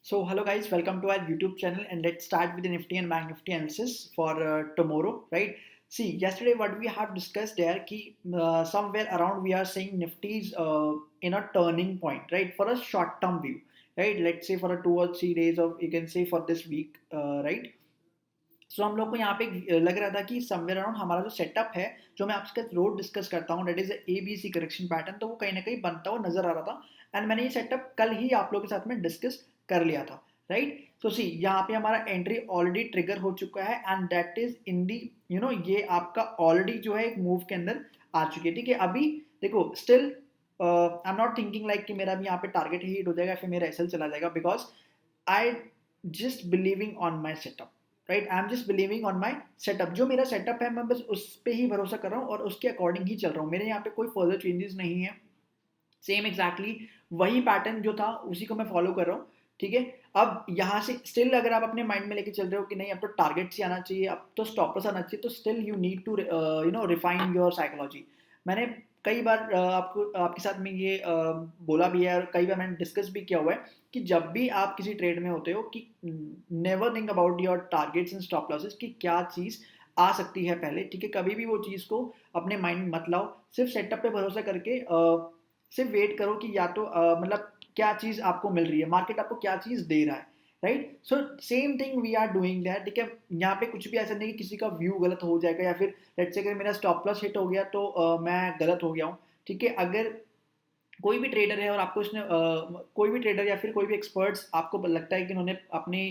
So hello guys, welcome to our YouTube channel and let's start with the Nifty and Bank Nifty analysis for tomorrow, right? See, yesterday what we have discussed there, ki, somewhere around we are saying Nifty's in a turning point, right? For a short-term view, right? Let's say for a 2 or 3 days of, you can say for this week, right? सो हम लोग को यहाँ पे लग रहा था कि somewhere around हमारा जो सेटअप है जो मैं आपके साथ रोड डिस्कस करता हूँ that is A B C correction pattern तो वो कहीं ना कहीं बनता हुआ नजर आ रहा था एंड मैंने ये सेटअप कल ही आप लोगों के साथ में डिस्कस कर लिया था राइट तो सी यहाँ पे हमारा एंट्री ऑलरेडी ट्रिगर हो चुका है एंड दैट इज इन दी ये आपका ऑलरेडी जो है एक मूव के अंदर आ चुकी है ठीक है अभी देखो still I am not thinking like कि मेरा भी यहाँ पे टारगेट हिट हो जाएगा फिर मेरा एसएल चला जाएगा because I just believing on my setup right I am just believing on my setup जो मेरा सेटअप है मैं बस उस पर ही भरोसा कर रहा हूँ और उसके अकॉर्डिंग ही चल रहा हूँ मेरे यहाँ पे कोई फर्दर चेंजेस नहीं है सेम एग्जैक्टली वही पैटर्न जो था उसी को मैं फॉलो कर रहा हूँ ठीक है अब यहाँ से स्टिल अगर आप अपने माइंड में लेके चल रहे हो कि नहीं अब तो टारगेट से आना चाहिए अब तो स्टॉपर्स आना चाहिए तो still you need to refine your psychology मैंने कई बार आपको आपके साथ में ये बोला भी है और कई बार मैंने डिस्कस भी किया हुआ है कि जब भी आप किसी ट्रेड में होते हो कि never think about your targets and stop losses कि क्या चीज़ आ सकती है पहले ठीक है कभी भी वो चीज़ को अपने माइंड में मत लाओ सिर्फ सेटअप पे भरोसा करके सिर्फ वेट करो कि या तो मतलब क्या चीज़ आपको मिल रही है मार्केट आपको क्या चीज़ दे रहा है right so same thing we are doing that ठीक है यहाँ पे कुछ भी ऐसा नहीं कि किसी का व्यू गलत हो जाएगा या फिर लेट्स से अगर मेरा स्टॉप लॉस हिट हो गया तो मैं गलत हो गया हूँ ठीक है अगर कोई भी ट्रेडर है और आपको उसने कोई भी ट्रेडर या फिर कोई भी एक्सपर्ट्स आपको लगता है कि उन्होंने अपनी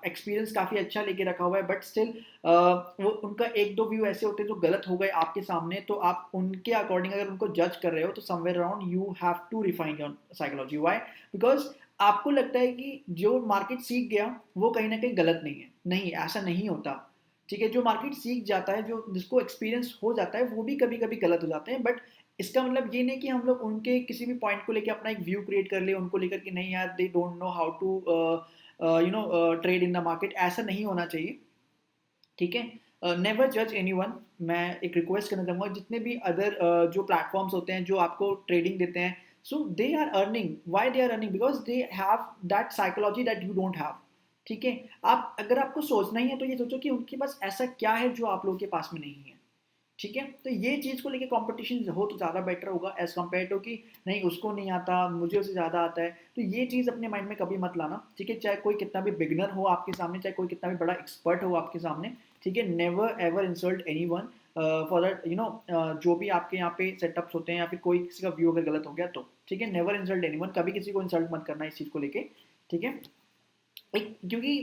एक्सपीरियंस काफ़ी अच्छा लेके रखा हुआ है बट स्टिल वो उनका एक दो व्यू ऐसे होते हैं जो गलत हो गए आपके सामने तो आप उनके अकॉर्डिंग अगर उनको जज कर रहे हो तो somewhere around you have to refine your psychology why because आपको लगता है कि जो मार्केट सीख गया वो कहीं ना कहीं गलत नहीं है नहीं ऐसा नहीं होता ठीक है जो मार्केट सीख जाता है जो जिसको एक्सपीरियंस हो जाता है वो भी कभी कभी गलत हो जाते हैं बट इसका मतलब ये नहीं कि हम लोग उनके किसी भी पॉइंट को लेकर अपना एक व्यू क्रिएट कर ले उनको लेकर कि नहीं यार they don't know how to trade in the market ऐसा नहीं होना चाहिए ठीक है नेवर जज एनी वन मैं एक रिक्वेस्ट करना चाहूँगा जितने भी अदर जो प्लेटफॉर्म्स होते हैं जो आपको ट्रेडिंग देते हैं so they are earning why they are earning because they have that psychology that you don't have ठीक है आप अगर आपको सोचना ही है तो ये सोचो कि उनके पास ऐसा क्या है जो आप लोगों के पास में नहीं है ठीक है तो ये चीज़ को लेके कंपटीशन हो तो ज़्यादा बेटर होगा एज कम्पेयर टू कि नहीं उसको नहीं आता मुझे उससे ज़्यादा आता है तो ये चीज़ अपने माइंड में कभी मत लाना ठीक है चाहे कोई कितना भी बिगनर हो आपके सामने चाहे कोई कितना भी बड़ा एक्सपर्ट हो आपके सामने ठीक है never ever insult any one for that जो भी आपके यहाँ पे सेटअप्स होते हैं या फिर कोई किसी का व्यू अगर गलत हो गया तो ठीक है नेवर इंसल्ट एनी वन कभी किसी को इंसल्ट मत करना इस चीज़ को लेके ठीक है एक क्योंकि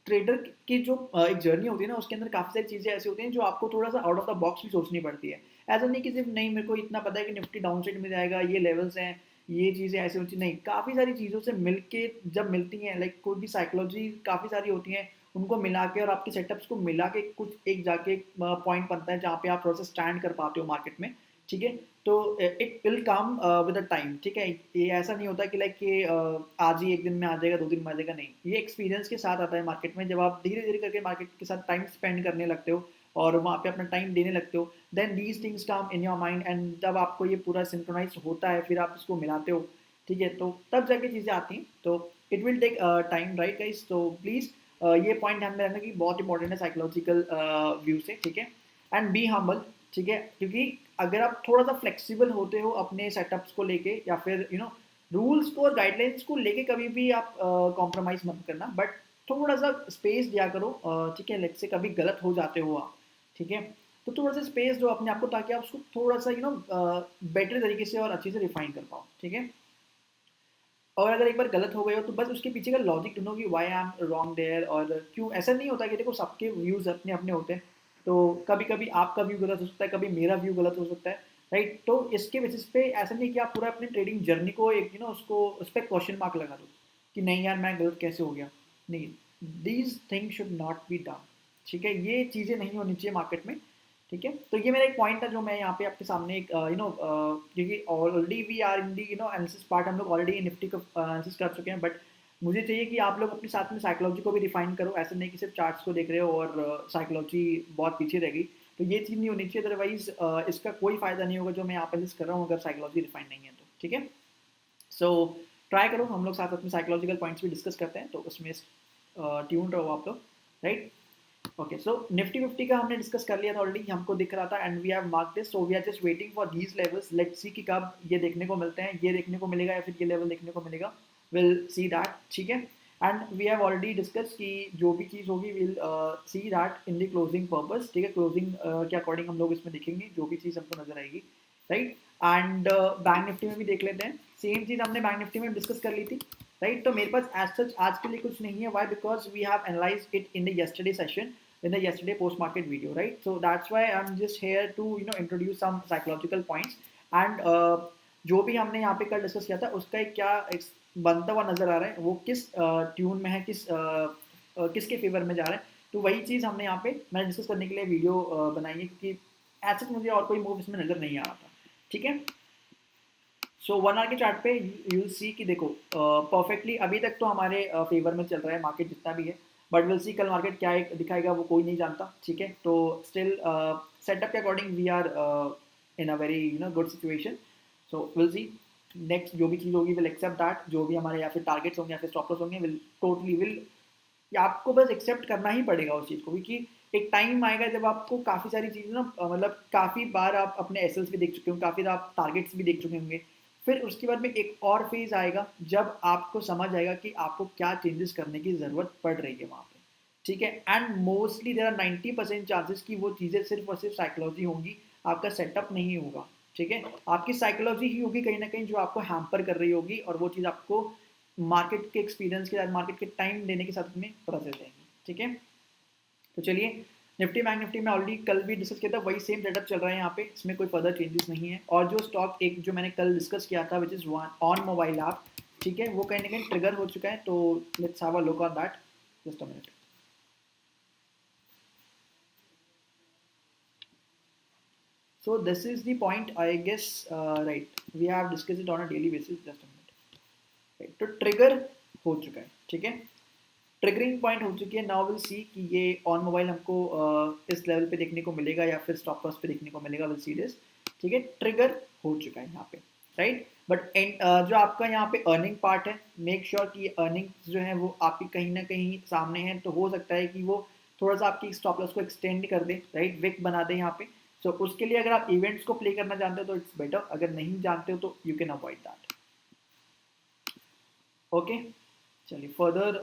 ट्रेडर की जो एक जर्नी होती है ना उसके अंदर काफ़ी सारी चीज़ें ऐसी होती हैं जो आपको थोड़ा सा आउट ऑफ द बॉक्स भी सोचनी पड़ती है ऐसा नहीं कि सिर्फ नहीं मेरे को इतना पता है कि निफ्टी डाउन साइड में जाएगा ये लेवल्स हैं ये चीज़ें ऐसी होती नहीं काफ़ी सारी चीज़ों से मिलके जब मिलती हैं लाइक कोई भी साइकोलॉजी काफ़ी सारी होती हैं उनको मिला के और आपके सेटअप्स को मिला के कुछ एक जाके पॉइंट बनता है जहाँ पे आप थोड़ा सा स्टैंड कर पाते हो मार्केट में ठीक है तो it will come with the time ठीक है ये ऐसा नहीं होता कि लाइक ये आज ही एक दिन में आ जाएगा 2 दिन में आ जाएगा नहीं ये एक्सपीरियंस के साथ आता है मार्केट में जब आप धीरे धीरे करके मार्केट के साथ टाइम स्पेंड करने लगते हो और वहाँ पे अपना टाइम देने लगते हो then these things come in your mind and जब आपको ये पूरा सिंक्रोनाइज होता है फिर आप इसको मिलाते हो ठीक है तो तब जाके चीज़ें आती हैं तो it will take time right guys तो प्लीज़ ये पॉइंट ध्यान में रखना कि बहुत इंपॉर्टेंट है साइकोलॉजिकल व्यू से ठीक है एंड बी हम्बल ठीक है क्योंकि अगर आप थोड़ा सा फ्लेक्सिबल होते हो अपने सेटअप्स को लेके या फिर रूल्स को और गाइडलाइंस को लेके कभी भी आप कॉम्प्रोमाइज मत करना बट थोड़ा सा स्पेस दिया करो ठीक है लेट्स से कभी गलत हो जाते हो आप ठीक है तो थोड़ा सा स्पेस दो अपने आप को ताकि आप उसको थोड़ा सा बेटर तरीके से और अच्छे से रिफाइन कर पाओ ठीक है और अगर एक बार गलत हो गए हो तो बस उसके पीछे का लॉजिक ढूंढो कि why I am wrong there और क्यों ऐसा नहीं होता कि देखो सबके व्यूज़ अपने अपने होते हैं तो कभी कभी आपका व्यू गलत हो सकता है कभी मेरा व्यू गलत हो सकता है राइट तो इसके बेसिस पे ऐसा नहीं कि आप पूरा अपनी ट्रेडिंग जर्नी को एक उसको उस पर क्वेश्चन मार्क लगा दो कि नहीं यार मैं गलत कैसे हो गया नहीं these thing should not be done ठीक है ये चीज़ें नहीं होनी चाहिए मार्केट में ठीक है तो ये मेरा एक पॉइंट था जो मैं यहाँ पे आपके सामने एक क्योंकि already we are in the analysis part हम लोग ऑलरेडी निफ्टी का एनालिसिस कर चुके हैं बट मुझे चाहिए कि आप लोग अपने साथ में साइकोलॉजी को भी रिफाइन करो ऐसा नहीं कि सिर्फ चार्ट्स को देख रहे हो और साइकोलॉजी बहुत पीछे रह गई तो ये चीज़ नहीं होनी चाहिए अदरवाइज इसका कोई फ़ायदा नहीं होगा जो मैं यहाँ पे लिस्ट कर रहा हूँ अगर साइकोलॉजी रिफाइन नहीं है तो ठीक है सो ट्राई करो, हम लोग साथ साथ में साइकोलॉजिकल पॉइंट्स भी डिस्कस करते हैं, तो उसमें ट्यून रहो आप लोग, राइट। ओके, सो निफ्टी 50 का हमने डिस्कस कर लिया था ऑलरेडी, हमको दिख रहा था and we have mark this, so we are just waiting for these levels, let's see कि कब ये देखने को मिलते हैं, ये देखने को मिलेगा या फिर ये लेवल देखने को मिलेगा, विल सी दैट, ठीक है। And we have already discuss कि जो भी चीज़ होगी will see that in the closing purpose, ठीक है, क्लोजिंग के अकॉर्डिंग हम लोग इसमें देखेंगे जो भी चीज़ हमको नजर आएगी, राइट। एंड बैंक निफ्टी में भी देख लेते हैं, सेम चीज़ हमने बैंक निफ्टी में डिस्कस कर ली थी, राइट। तो मेरे पास एज सच आज के लिए कुछ नहीं है, why, because we have analyse it in the yesterday session, in the yesterday post market video, right? So that's why I'm just here to introduce some psychological points, and जो भी हमने यहाँ पे कल डिस्कस किया था उसका एक क्या एक बनता हुआ नजर आ रहा है, वो किस ट्यून में है, किसके फेवर में जा रहा है, तो वही चीज़ हमने यहाँ पे मैंने डिस्कस करने के लिए वीडियो बनाई है, क्योंकि ऐसा मुझे और कोई मूव इसमें नजर नहीं आ रहा था, ठीक है। सो 1 आवर के चार्ट पे यू सी कि देखो परफेक्टली अभी तक तो हमारे फेवर में चल रहा है मार्केट जितना भी है, बट विल सी कल मार्केट क्या दिखाएगा वो कोई नहीं जानता, ठीक है। तो स्टिल सेटअप के according we are in a very good situation, so will see next जो भी चीज़ होगी विल एक्सेप्ट दैट, जो भी हमारे या फिर टारगेट्स होंगे या फिर स्टॉप लॉस होंगे विल टोटली विल, या आपको बस एक्सेप्ट करना ही पड़ेगा उस चीज़ को, क्योंकि एक टाइम आएगा जब आपको काफ़ी सारी चीज़ें ना मतलब काफ़ी बार आप अपने एसएल्स भी देख चुके होंगे, काफ़ी बार आप टारगेट्स भी देख चुके होंगे, फिर उसके बाद में एक और फेज आएगा जब आपको समझ आएगा कि आपको क्या चेंजेस करने की ज़रूरत पड़ रही है वहाँ पे, ठीक है। And mostly there are 90% chances कि वो चीज़ें सिर्फ और सिर्फ साइकोलॉजी होंगी, आपका सेटअप नहीं होगा, ठीक है। आपकी साइकोलॉजी ही होगी कहीं ना कहीं जो आपको हैम्पर कर रही होगी, और वो चीज़ आपको मार्केट के एक्सपीरियंस के साथ, मार्केट के टाइम देने के साथ में पता चल जाएंगी, ठीक है। तो चलिए, निफ्टी बैंक निफ्टी में ऑलरेडी कल भी डिस्कस किया था, वही सेम सेटअप चल रहा है यहाँ पे, इसमें कोई फर्दर चेंजेस नहीं है। और जो स्टॉक एक जो मैंने कल डिस्कस किया था which is on mobile app, ठीक है, वो कहीं ना कहीं ट्रिगर हो चुका है, तो let's have a look on that, just a minute. So this is the point, I guess, right? We have discussed it on a daily basis. Just a minute. Right. तो ट्रिगर हो चुका है, ठीक है, ट्रिगरिंग पॉइंट हो चुकी है। Now will see कि ये ऑन मोबाइल हमको इस लेवल पे देखने को मिलेगा या फिर स्टॉप लॉस पे देखने को मिलेगा, विल सी दिस, ठीक है। ट्रिगर हो चुका है यहाँ पे, राइट। बट जो आपका यहाँ पे अर्निंग पार्ट है, मेक श्योर कि अर्निंग जो है वो आपकी कहीं ना कहीं सामने है, तो हो सकता है कि वो थोड़ा सा आपकी स्टॉप लॉस को एक्सटेंड कर दे, राइट, विक बना दे यहाँ पे। सो उसके लिए अगर आप इवेंट्स को प्ले करना जानते हो तो इट्स बेटर, अगर नहीं जानते हो तो you can avoid that, okay. चलिए फर्दर,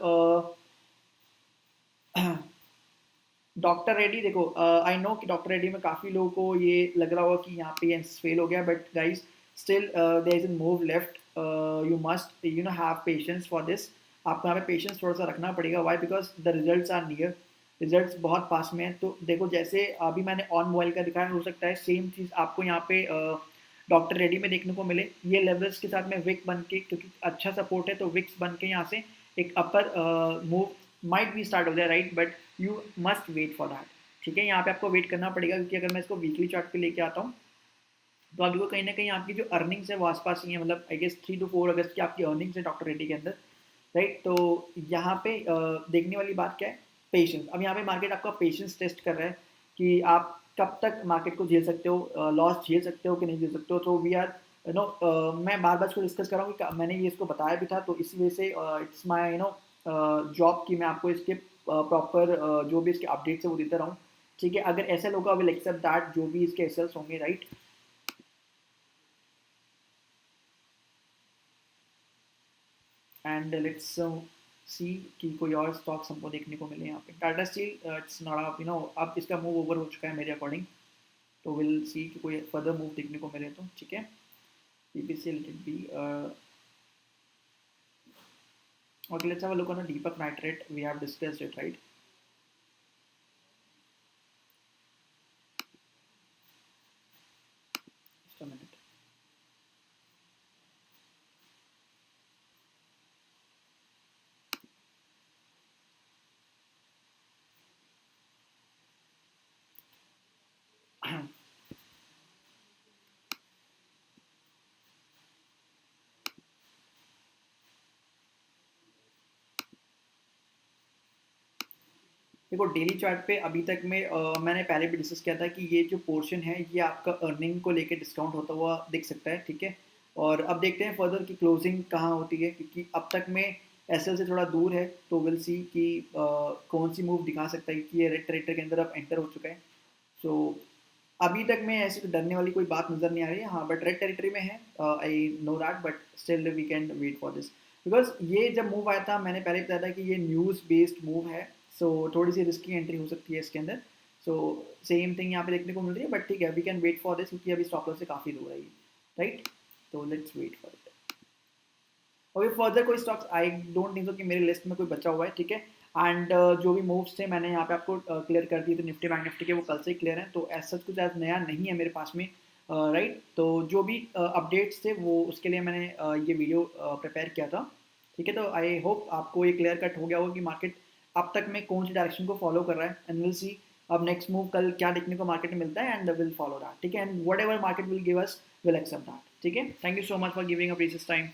डॉक्टर रेड्डी, देखो आई नो कि डॉक्टर रेड्डी में काफ़ी लोगों को ये लग रहा होगा कि यहाँ पे ये फेल हो गया, but guys still there is a move left, you must have patience for this, आपको यहाँ पे पेशेंस थोड़ा सा रखना पड़ेगा, why, because the results are near, results बहुत पास में है। तो देखो जैसे अभी मैंने ऑन मोबाइल का दिखाया, हो सकता है सेम चीज़ आपको यहाँ पे डॉक्टर रेड्डी में देखने को मिले, ये लेवल्स के साथ में विक बन के, क्योंकि अच्छा सपोर्ट है तो विक्स बन के यहाँ से एक upper move might be start हो जाए, right, but you must wait for that, ठीक है। यहाँ पे आपको वेट करना पड़ेगा, क्योंकि अगर मैं इसको वीकली चार्ट पे लेके आता हूँ तो अभी को कहीं ना कहीं आपकी जो अर्निंग्स है वो आसपास ही है, मतलब आई गेस 3 to 4 अगस्त की आपकी अर्निंग्स है डॉक्टर रेड्डी के अंदर, राइट। तो यहाँ पे देखने वाली बात क्या है, पेशेंस। अब यहाँ पे मार्केट आपका पेशेंस टेस्ट कर रहा है कि आप कब तक मार्केट को झेल सकते हो, लॉस झेल सकते हो कि नहीं झेल सकते हो। तो वी आर मैं बार बार इसको डिस्कस कर रहा हूँ कि मैंने ये इसको बताया भी था, तो इसी वजह से इट्स माई जॉब कि मैं आपको इसके प्रॉपर जो भी इसके अपडेट्स है वो देता रहूँ, ठीक है। अगर ऐसा होगा विल एक्सेप्ट दैट जो भी इसके एसेल्स होंगे, राइट। एंड लेट्स सी कि कोई और स्टॉक्स हमको देखने को मिले यहाँ पे। टाटा स्टील इट्स नॉट अब इसका मूव ओवर हो चुका है मेरे अकॉर्डिंग, तो विल सी कि कोई फर्दर मूव देखने को मिले तो, ठीक है। PPC let be, okay, let's have a look on a Deepak Nitrate, we have discussed it, right? Just a minute. देखो डेली चार्ट पे अभी तक में मैंने पहले भी डिस्कस किया था कि ये जो पोर्शन है ये आपका अर्निंग को लेके डिस्काउंट होता हुआ दिख सकता है, ठीक है। और अब देखते हैं फर्दर की क्लोजिंग कहाँ होती है, क्योंकि अब तक में एसएल से थोड़ा दूर है, तो विल सी कि कौन सी मूव दिखा सकता है कि ये रेड टेरिटरी के अंदर अब एंटर हो चुका है। सो अभी तक में ऐसे डरने वाली कोई बात नजर नहीं आ रही है, हाँ बट रेड टेरिटरी में है, I know that, but still we can wait for this, because ये जब मूव आया था मैंने पहले बताया था कि ये न्यूज़ बेस्ड मूव है, सो थोड़ी सी रिस्की एंट्री हो सकती है इसके अंदर। सो सेम थिंग यहाँ पे देखने को मिल रही है, बट ठीक है we can wait for this, क्योंकि अभी स्टॉप लॉस से काफ़ी दूर है ये, राइट। तो लेट्स वेट फॉर इट। और फर्दर कोई stocks I don't think so कि मेरी लिस्ट में कोई बचा हुआ है, ठीक है। एंड जो भी मूव्स थे मैंने यहाँ पे आपको क्लियर कर दिए थे, निफ्टी बैंक निफ्टी के वो कल से ही क्लियर हैं, तो ऐसा कुछ आज नया नहीं है मेरे पास में, राइट। तो जो भी अपडेट्स थे वो उसके लिए मैंने ये वीडियो प्रिपेयर किया था, ठीक है। तो आई होप आपको ये क्लियर कट हो गया होगा कि मार्केट अब तक में कौन सी डायरेक्शन को फॉलो कर रहा है, एंड विल सी अब नेक्स्ट मूव कल क्या देखने को मार्केट में मिलता है, एंड विल फॉलो दैट, ठीक है। And whatever market will give us will accept that, ठीक है। Thank you so much for giving a precious time.